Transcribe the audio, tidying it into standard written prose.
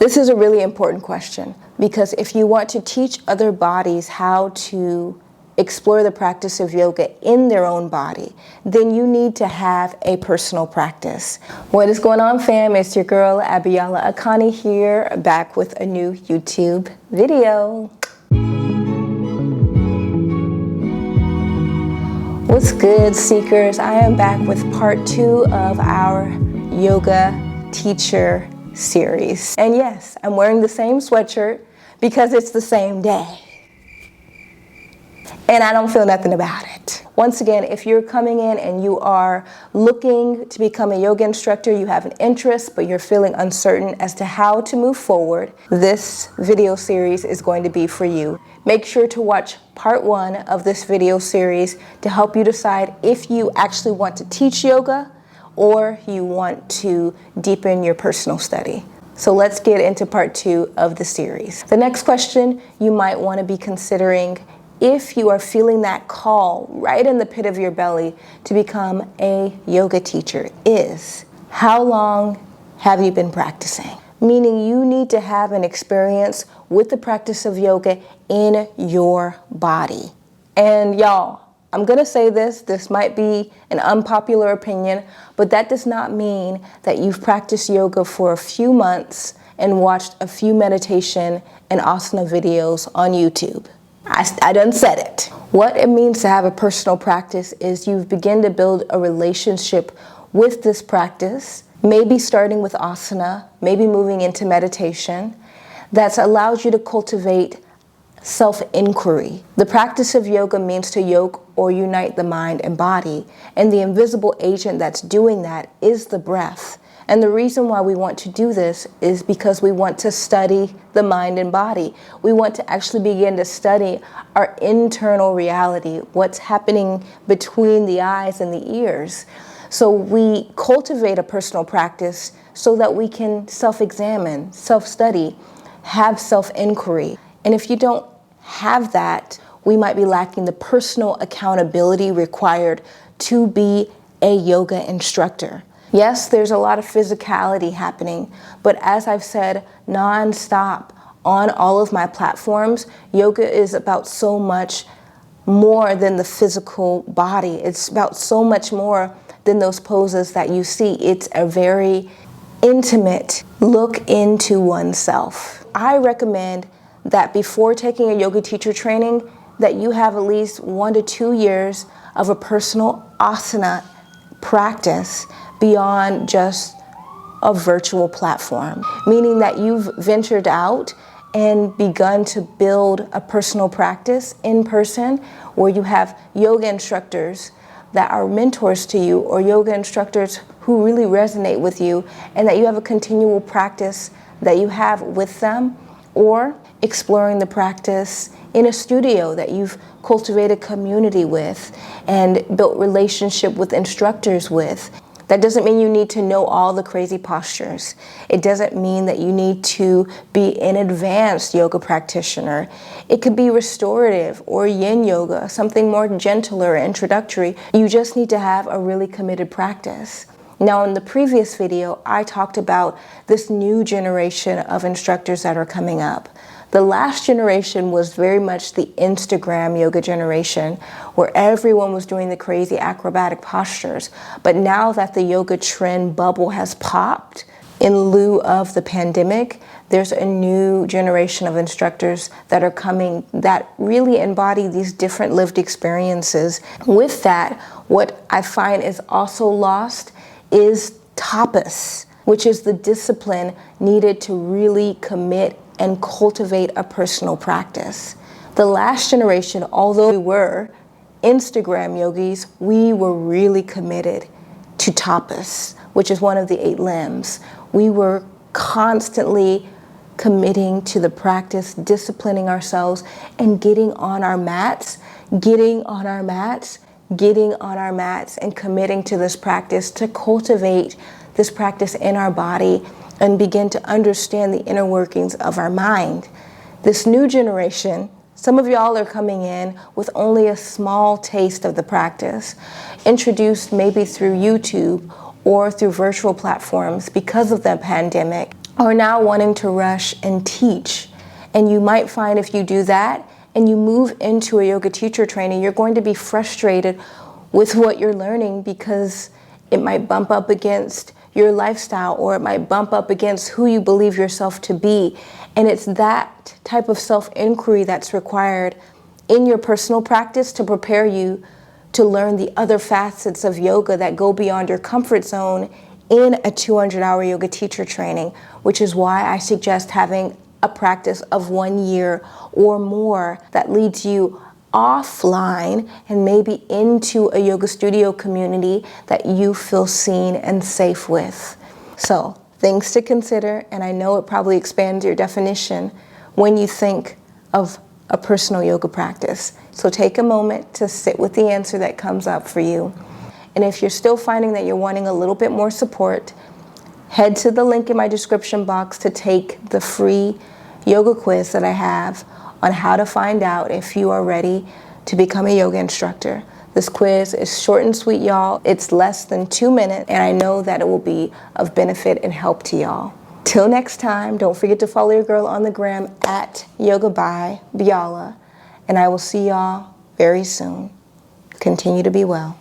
This is a really important question, because if you want to teach other bodies how to explore the practice of yoga in their own body, then you need to have a personal practice. What is going on, fam? It's your girl, Abiyala Akani here, back with a new YouTube video. What's good, seekers? I am back with part 2 of our yoga teacher series. And yes, I'm wearing the same sweatshirt because it's the same day. And I don't feel nothing about it. Once again, if you're coming in and you are looking to become a yoga instructor, you have an interest, but you're feeling uncertain as to how to move forward, this video series is going to be for you. Make sure to watch part 1 of this video series to help you decide if you actually want to teach yoga or you want to deepen your personal study. So let's get into part 2 of the series. The next question you might want to be considering, if you are feeling that call right in the pit of your belly to become a yoga teacher, is how long have you been practicing? Meaning you need to have an experience with the practice of yoga in your body. And y'all, I'm gonna say this might be an unpopular opinion, but that does not mean that you've practiced yoga for a few months and watched a few meditation and asana videos on YouTube. I done said it. What it means to have a personal practice is you've begun to build a relationship with this practice, maybe starting with asana, maybe moving into meditation, that's allowed you to cultivate self-inquiry. The practice of yoga means to yoke or unite the mind and body, and the invisible agent that's doing that is the breath. And the reason why we want to do this is because we want to study the mind and body. We want to actually begin to study our internal reality, what's happening between the eyes and the ears. So we cultivate a personal practice so that we can self-examine, self-study, have self-inquiry. And if you don't have that, we might be lacking the personal accountability required to be a yoga instructor. Yes, there's a lot of physicality happening, but as I've said nonstop on all of my platforms, yoga is about so much more than the physical body. It's about so much more than those poses that you see. It's a very intimate look into oneself. I recommend that before taking a yoga teacher training, that you have at least 1 to 2 years of a personal asana practice beyond just a virtual platform, meaning that you've ventured out and begun to build a personal practice in person where you have yoga instructors that are mentors to you, or yoga instructors who really resonate with you, and that you have a continual practice that you have with them, or exploring the practice in a studio that you've cultivated community with and built relationship with instructors with. That doesn't mean you need to know all the crazy postures. It doesn't mean that you need to be an advanced yoga practitioner. It could be restorative or yin yoga, something more gentler, introductory. You just need to have a really committed practice. Now, in the previous video, I talked about this new generation of instructors that are coming up. The last generation was very much the Instagram yoga generation, where everyone was doing the crazy acrobatic postures. But now that the yoga trend bubble has popped in lieu of the pandemic, there's a new generation of instructors that are coming that really embody these different lived experiences. With that, what I find is also lost is tapas, which is the discipline needed to really commit and cultivate a personal practice. The last generation, although we were Instagram yogis, we were really committed to tapas, which is one of the 8 limbs. We were constantly committing to the practice, disciplining ourselves, and getting on our mats, and committing to this practice to cultivate this practice in our body and begin to understand the inner workings of our mind. This new generation, some of y'all are coming in with only a small taste of the practice, introduced maybe through YouTube or through virtual platforms because of the pandemic. are now wanting to rush and teach. And you might find if you do that and you move into a yoga teacher training, you're going to be frustrated with what you're learning because it might bump up against your lifestyle, or it might bump up against who you believe yourself to be. And it's that type of self-inquiry that's required in your personal practice to prepare you to learn the other facets of yoga that go beyond your comfort zone in a 200-hour yoga teacher training, which is why I suggest having a practice of 1 year or more that leads you offline and maybe into a yoga studio community that you feel seen and safe with. So, things to consider, and I know it probably expands your definition when you think of a personal yoga practice. So take a moment to sit with the answer that comes up for you. And if you're still finding that you're wanting a little bit more support, head to the link in my description box to take the free yoga quiz that I have on how to find out if you are ready to become a yoga instructor. This quiz is short and sweet, y'all. It's less than 2 minutes, and I know that it will be of benefit and help to y'all. Till next time, don't forget to follow your girl on the gram at Yoga by Biala, and I will see y'all very soon. Continue to be well.